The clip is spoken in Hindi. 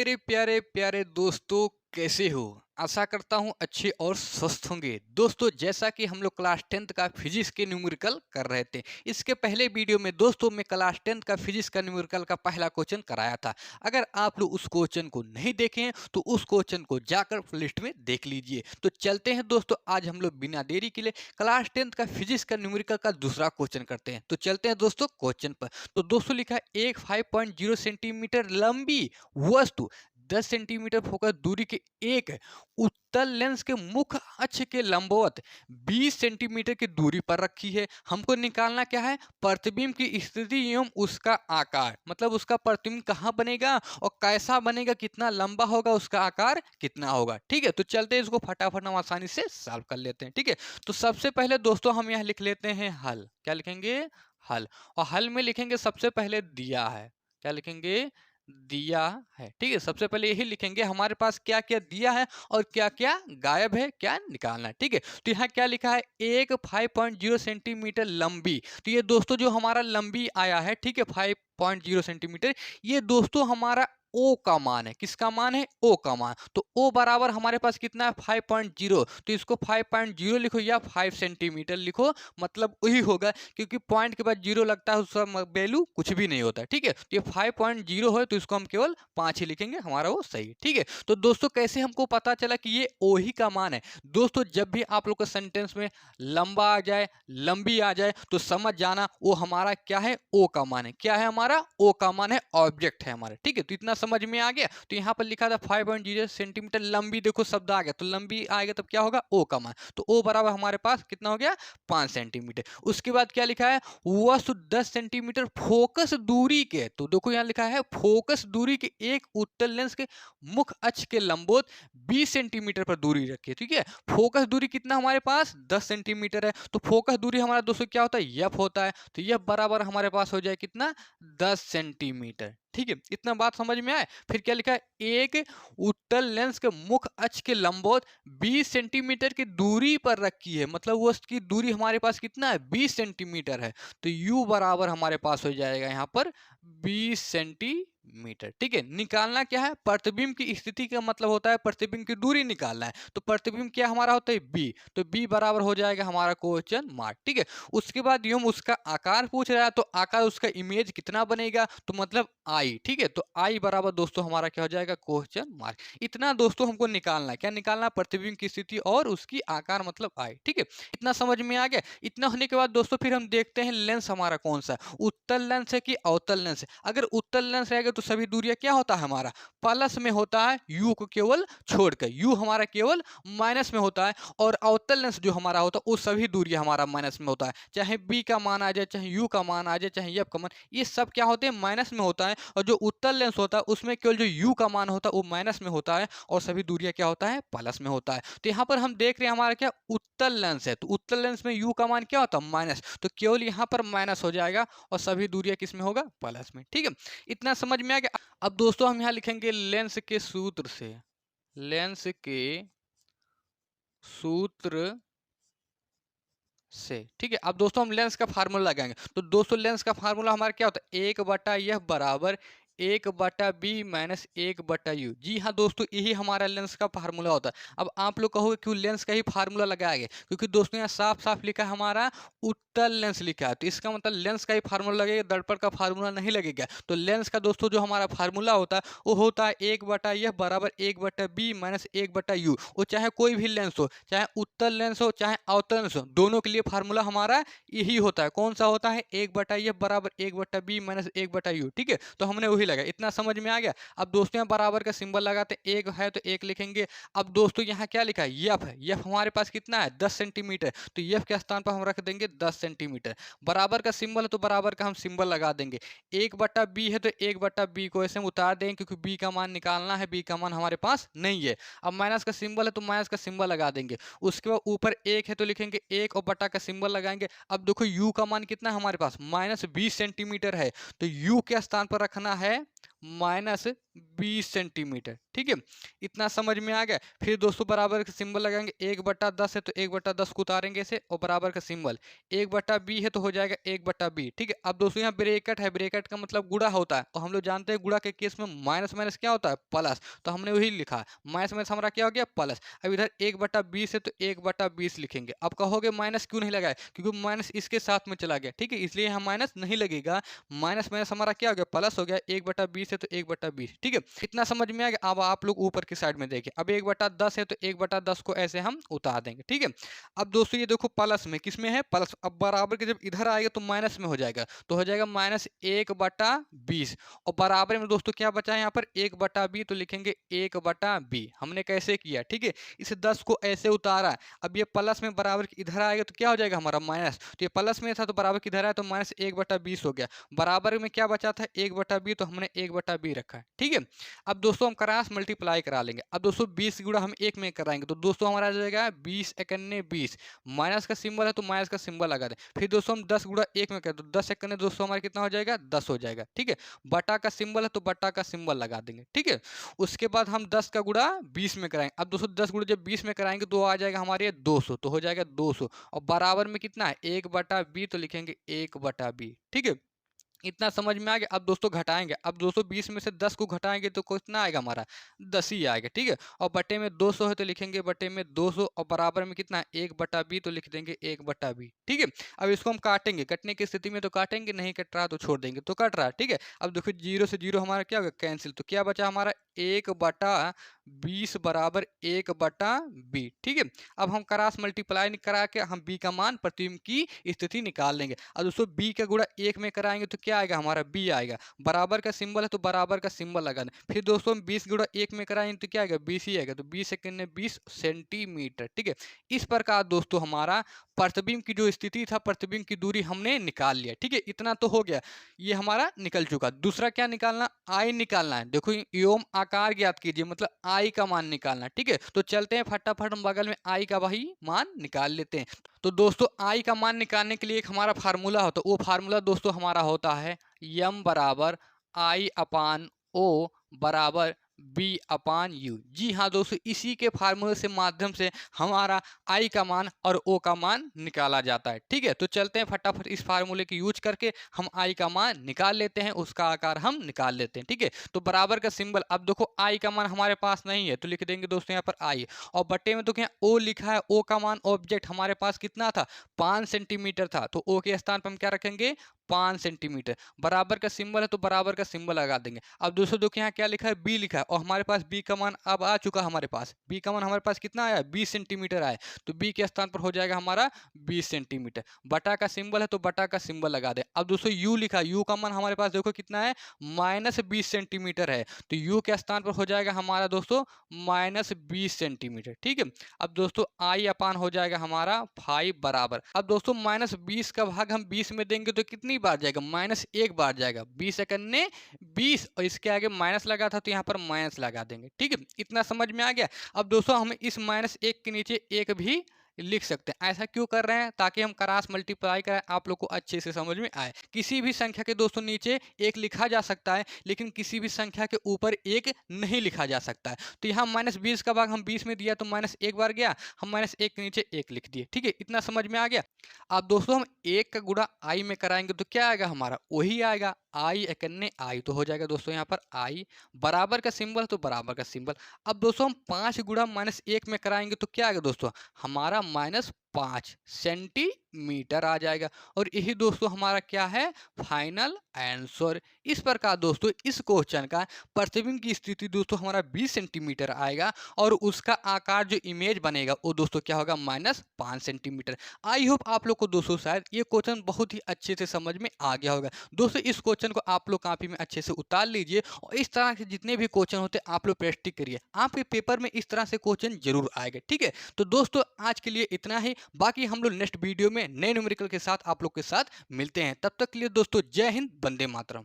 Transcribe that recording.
मेरे प्यारे प्यारे दोस्तों, कैसे हो? आशा करता हूँ अच्छे और स्वस्थ होंगे। दोस्तों, जैसा कि हम लोग क्लास 10th का फिजिक्स के न्यूमेरिकल कर रहे थे, इसके पहले वीडियो में दोस्तों मैं क्लास 10th का फिजिक्स का न्यूमेरिकल का पहला क्वेश्चन कराया था। अगर आप लोग उस क्वेश्चन को नहीं देखे हैं तो उस क्वेश्चन को जाकर प्लेलिस्ट में देख लीजिए। तो चलते हैं दोस्तों, आज हम लोग बिना देरी के लिए क्लास 10th का फिजिक्स का न्यूमेरिकल का दूसरा क्वेश्चन करते हैं। तो चलते हैं दोस्तों क्वेश्चन पर। तो दोस्तों लिखा है, एक 5.0 सेंटीमीटर लंबी वस्तु 10 सेंटीमीटर फोकस दूरी के एक उत्तल लेंस के मुख्य अक्ष के लंबवत 20 सेंटीमीटर की दूरी पर रखी है। हमको निकालना क्या है? प्रतिबिंब की स्थिति एवं उसका आकार। मतलब उसका प्रतिबिंब कहाँ बनेगा और कैसा बनेगा, कितना लंबा होगा, उसका आकार कितना होगा। ठीक है, तो चलते हैं इसको फटाफट हम आसानी से सॉल्व कर लेते हैं। ठीक है, तो सबसे पहले दोस्तों हम यहाँ लिख लेते हैं हल। क्या लिखेंगे? हल। और हल में लिखेंगे सबसे पहले दिया है। क्या लिखेंगे? दिया है। ठीक है, सबसे पहले यही लिखेंगे हमारे पास क्या क्या दिया है और क्या क्या गायब है, क्या निकालना है। ठीक है, तो यहाँ क्या लिखा है? एक 5.0 सेंटीमीटर लंबी। तो ये दोस्तों जो हमारा लंबी आया है, ठीक है, 5.0 सेंटीमीटर, ये दोस्तों हमारा ओ का मान है। किसका मान है? ओ का मान। तो ओ बराबर हमारे पास कितना है? 5.0। तो इसको 5.0 लिखो या 5 सेंटीमीटर लिखो, मतलब वही होगा, क्योंकि पॉइंट के बाद जीरो लगता है उसका वैल्यू कुछ भी नहीं होता। ठीक है, तो ये 5.0 है तो इसको हम केवल 5 ही लिखेंगे, हमारा वो सही। ठीक है, तो दोस्तों कैसे हमको पता चला कि ये ओ ही का मान है? दोस्तों जब भी आप लोग का सेंटेंस में लंबा आ जाए, लंबी आ जाए, तो समझ जाना वो हमारा क्या है? ओ का मान है। क्या है हमारा? ओ का मान है, ऑब्जेक्ट है हमारा। ठीक है, तो इतना समझ में आ गया। तो यहाँ पर लिखा था 5.0 सेंटीमीटर लंबी, देखो शब्द आ गया, तो लंबी आएगा तब क्या होगा? ओ का मान। तो ओ बराबर हमारे पास कितना हो गया? 5 सेंटीमीटर। उसके बाद क्या लिखा है? वस्तु 10 सेंटीमीटर फोकस दूरी के, तो देखो यहाँ लिखा है फोकस दूरी के एक उत्तल लेंस के मुख्य अक्ष के लंबवत 20 सेंटीमीटर पर दूरी रखिए। ठीक है, फोकस दूरी कितना हमारे पास? 10 सेंटीमीटर है। तो फोकस दूरी हमारा दोस्तों क्या होता है? एफ होता है। तो एफ बराबर हमारे पास हो जाए कितना? 10 सेंटीमीटर। ठीक है, इतना बात समझ में आए? फिर क्या लिखा है? एक उत्तल लेंस के मुख्य अक्ष के लंबवत 20 सेंटीमीटर की दूरी पर रखी है। मतलब वो उसकी दूरी हमारे पास कितना है? 20 सेंटीमीटर है। तो u बराबर हमारे पास हो जाएगा यहाँ पर 20 सेंटीमीटर। ठीक है, निकालना क्या है? प्रतिबिंब की स्थिति का मतलब होता है प्रतिबिंब की दूरी निकालना है। तो प्रतिबिंब क्या हमारा होता है? b। तो b बराबर हो जाएगा हमारा क्वेश्चन मार्क। ठीक है, उसके बाद हम उसका आकार पूछ रहा है, तो आकार उसका इमेज कितना बनेगा? तो मतलब आई। ठीक है, तो आई बराबर दोस्तों हमारा क्या हो जाएगा? Question mark. इतना दोस्तों हमको निकालना है। क्या निकालना? प्रतिबिंब की स्थिति और उसकी आकार, मतलब आई। ठीक है, इतना समझ में आ गया। इतना होने के बाद दोस्तों फिर हम देखते हैं लेंस हमारा कौन सा है, उत्तल लेंस है कि अवतल लेंस है। अगर उत्तल लेंस रहेगा तो सभी दूरियां क्या होता है हमारा? प्लस में होता है, यू को केवल छोड़कर। यू हमारा केवल माइनस में होता है। और अवतल लेंस जो हमारा होता है वो सभी दूरियां हमारा माइनस में होता है। चाहे बी का मान आ जाए, चाहे यू का मान आ जाए, चाहे एफ का मान, ये सब क्या होते हैं? माइनस में होता है। और जो उत्तल लेंस होता है उसमें केवल जो यू का मान होता है वो माइनस में होता है और सभी दूरियां क्या होता है? प्लस में होता है। तो यहाँ पर हम देख रहे हैं हमारा क्या? उत्तल लेंस है। तो उत्तल लेंस में यू का मान क्या होता है? माइनस। तो केवल यहाँ पर माइनस हो जाएगा और सभी दूरियां किस में होगा? प्लस में। ठीक है, इतना समझ में आ गया। अब दोस्तों हम यहाँ लिखेंगे लेंस के सूत्र से। लेंस के सूत्र से। ठीक है, अब दोस्तों हम लेंस का फार्मूला लगाएंगे। तो दोस्तों लेंस का फार्मूला हमारा क्या होता है? 1/f बराबर 1/b माइनस 1/u। जी हाँ दोस्तों, यही हमारा लेंस का फार्मूला होता है। अब आप लोग कहोगे क्यों लेंस का ही फार्मूला लगाया गया? क्योंकि दोस्तों यहाँ साफ साफ लिखा है हमारा उत्तल लेंस लिखा है, तो इसका मतलब लेंस का ही फार्मूला लगेगा, दर्पण का फार्मूला नहीं लगेगा। तो लेंस का दोस्तों जो हमारा फार्मूला होता है वो होता है 1/f बराबर 1/b माइनस 1/u। वो चाहे कोई भी लेंस हो, चाहे उत्तल लेंस हो, चाहे अवतल लेंस हो, दोनों के लिए फार्मूला हमारा यही होता है। कौन सा होता है? 1/f बराबर 1/b माइनस 1/u। ठीक है, तो हमने वही लगा। इतना समझ में आ गया। अब दोस्तों यहाँ बराबर का सिंबल लगाते हैं, एक है तो एक लिखेंगे। अब दोस्तों यहाँ क्या लिखा है? एफ है। एफ हमारे पास कितना है? 10 सेंटीमीटर। तो एफ के स्थान पर हम रख देंगे 10 सेंटीमीटर। बराबर का सिंबल है तो बराबर का हम सिंबल लगा देंगे। 1/b है तो 1/b को ऐसे हम उतार देंगे, क्योंकि b का मान निकालना है, b का मान हमारे पास नहीं है। अब माइनस का सिंबल है तो माइनस का सिंबल लगा देंगे। उसके बाद ऊपर एक है तो लिखेंगे 1 और बटा का सिंबल लगाएंगे। अब देखो u का मान कितना है हमारे पास? -20 सेंटीमीटर है। तो u के स्थान पर रखना है -20 सेंटीमीटर। ठीक है, इतना समझ में आ गया। फिर दोस्तों बराबर का सिंबल लगाएंगे, 1/10 है तो 1/10 को उतारेंगे इसे, और बराबर का सिंबल 1/b है तो हो जाएगा 1/b। ठीक है, अब दोस्तों यहाँ ब्रैकेट है, ब्रैकेट का मतलब गुणा होता है, और हम लोग जानते हैं गुणा के केस में माइनस माइनस क्या होता है, प्लस, तो हमने वही लिखा, माइनस माइनस हमारा क्या हो गया, प्लस। अब इधर 1/20 है तो 1/20 लिखेंगे। अब कहोगे माइनस क्यों नहीं लगाए, क्योंकि माइनस इसके साथ में चला गया, ठीक है, इसलिए यहाँ माइनस नहीं लगेगा। माइनस माइनस हमारा क्या हो गया, प्लस हो गया, 1/20 है तो 1/20। ठीक है, इतना समझ में आ गया। अब आप लोग ऊपर की साइड में देखिए, अब 1/10 है तो 1/10 को ऐसे हम उतार देंगे। ठीक है, अब दोस्तों ये देखो प्लस में, किस में है, प्लस। अब बराबर के जब इधर आएगा तो माइनस में हो जाएगा, तो हो जाएगा -1/20, और बराबर में दोस्तों क्या बचा है यहाँ पर, 1/b, तो लिखेंगे 1/b। हमने कैसे किया, ठीक है, इस 10 को ऐसे उतारा। अब ये प्लस में बराबर के इधर आएगा तो क्या हो जाएगा हमारा माइनस, तो ये प्लस में था तो बराबर किधर आया तो -1/20 हो गया। बराबर में क्या बचा था, 1/b, तो हमने 1/b रखा है। ठीक है, अब दोस्तों हम क्रॉस मल्टीप्लाई करा लेंगे। अब दोस्तों 20 गुणा हम 1 में कराएंगे तो दोस्तों हमारा आ जाएगा 20 एकन्ने 20, माइनस का सिंबल है तो माइनस का सिंबल लगा दें। फिर दोस्तों हम 10 गुणा 1 में करें तो 10 एकन्ने दोस्तों हमारा कितना हो जाएगा, 10 हो जाएगा। ठीक है, बटा का सिंबल है तो बटा का सिंबल लगा देंगे। ठीक है, उसके बाद हम 10 का गुणा 20 में कराएंगे। अब दोस्तों 10 गुणा जब 20 में कराएंगे तो आ जाएगा हमारे 200, तो हो जाएगा 200, और बराबर में कितना है, 1/b, तो लिखेंगे 1/b। ठीक है, इतना समझ में आ गया। अब दोस्तों घटाएंगे, अब 220 में से 10 को घटाएंगे तो कितना आएगा हमारा, 10 ही आएगा। ठीक है, और बटे में 200 है तो लिखेंगे बटे में 200, और बराबर में कितना है, 1/b, तो लिख देंगे 1/b। ठीक है, अब इसको हम काटेंगे, कटने की स्थिति में तो काटेंगे, नहीं कट रहा तो छोड़ देंगे, तो कट रहा है। ठीक है, अब देखो 0 से 0 हमारा क्या होगा, कैंसिल, तो क्या बचा हमारा 1/20 बराबर 1/b। ठीक है, अब हम क्रॉस मल्टीप्लाई करा के हम b का मान प्रतिबिंब की स्थिति निकाल लेंगे। अब दोस्तों b का गुणा 1 में कराएंगे तो क्या आएगा हमारा, b आएगा। बराबर का सिंबल है तो बराबर का सिंबल लगा दें। फिर दोस्तों हम 20 गुणा 1 में कराएंगे तो क्या आएगा, 20 ही आएगा, तो 20 सेकंड में 20 सेंटीमीटर। ठीक है, इस प्रकार दोस्तों हमारा प्रतिबिंब की जो स्थिति था, प्रतिबिंब की दूरी हमने निकाल लिया। ठीक है, इतना तो हो गया, ये हमारा निकल चुका। दूसरा क्या निकालना, आई निकालना है। देखो एवं आकार ज्ञात कीजिए, मतलब आई का मान निकालना है। ठीक है, तो चलते हैं फटाफट हम बगल में आई का वही मान निकाल लेते हैं। तो दोस्तों आई का मान निकालने के लिए एक हमारा फार्मूला होता है, वो फार्मूला दोस्तों हमारा होता है यम बराबर आई अपान ओ बराबर b/u। जी हाँ दोस्तों, इसी के फार्मूले से माध्यम से हमारा आई का मान और ओ का मान निकाला जाता है। ठीक है, तो चलते हैं फटाफट इस फार्मूले की यूज करके हम आई का मान निकाल लेते हैं, उसका आकार हम निकाल लेते हैं। ठीक है, तो बराबर का सिंबल, अब देखो आई का मान हमारे पास नहीं है तो लिख देंगे दोस्तों यहाँ पर आई, और बटे में तो क्या ओ लिखा है, ओ का मान ऑब्जेक्ट हमारे पास कितना था, 5 सेंटीमीटर था, तो ओ के स्थान पर हम क्या रखेंगे, 5 सेंटीमीटर। बराबर का सिंबल है तो बराबर का सिंबल लगा देंगे। अब दोस्तों देखो यहाँ क्या लिखा है, बी लिखा है, और हमारे पास बी का मान अब आ चुका, हमारे पास बी का मान हमारे पास कितना आया, 20 सेंटीमीटर आया, तो बी के स्थान पर हो जाएगा हमारा 20 सेंटीमीटर। बटा का सिंबल है तो बटा का सिंबल लगा दे। अब दोस्तों यू लिखा, यू का मान हमारे पास देखो कितना है, -20 सेंटीमीटर है, तो यू के स्थान पर हो जाएगा हमारा दोस्तों -20 सेंटीमीटर। ठीक है, अब दोस्तों आई अपान हो जाएगा हमारा 5 बराबर। अब दोस्तों -20 का भाग हम 20 में देंगे तो कितनी बार जाएगा, -1 बार जाएगा, 20 सेकंड ने 20, और इसके आगे माइनस लगा था तो यहाँ पर माइनस लगा देंगे। ठीक है, इतना समझ में आ गया। अब दोस्तों हम इस -1 के नीचे 1 भी लिख सकते हैं। ऐसा क्यों कर रहे हैं, ताकि हम क्रॉस मल्टीप्लाई करें, आप लोग को अच्छे से समझ में आए। किसी भी संख्या के दोस्तों नीचे 1 लिखा जा सकता है, लेकिन किसी भी संख्या के ऊपर 1 नहीं लिखा जा सकता है। तो यहाँ -20 का भाग हम 20 में दिया तो -1 बार गया, हम -1 के नीचे 1 लिख दिए। ठीक है, इतना समझ में आ गया। अब दोस्तों हम 1 का गुणा आई में कराएंगे तो क्या आएगा हमारा, वही आएगा, आई एकन्ने आई, तो हो जाएगा दोस्तों यहाँ पर आई। बराबर का सिंबल तो बराबर का सिंबल। अब दोस्तों हम 5 गुणा -1 में कराएंगे तो क्या आएगा दोस्तों, हमारा -5 सेंटीमीटर आ जाएगा, और यही दोस्तों हमारा क्या है, फाइनल आंसर। इस प्रकार दोस्तों इस क्वेश्चन का प्रतिबिंब की स्थिति दोस्तों हमारा 20 सेंटीमीटर आएगा, और उसका आकार जो इमेज बनेगा वो दोस्तों क्या होगा, -5 सेंटीमीटर। आई होप आप लोग को दोस्तों शायद ये क्वेश्चन बहुत ही अच्छे से समझ में आ गया होगा। दोस्तों इस क्वेश्चन को आप लोग कॉपी में अच्छे से उतार लीजिए, और इस तरह के जितने भी क्वेश्चन होते हैं आप लोग प्रैक्टिस करिए, आपके पेपर में इस तरह से क्वेश्चन जरूर आएगा। ठीक है, तो दोस्तों आज के लिए इतना ही, बाकी हम लोग नेक्स्ट वीडियो में नए न्यूमेरिकल के साथ आप लोग के साथ मिलते हैं। तब तक के लिए दोस्तों जय हिंद, वंदे मातरम।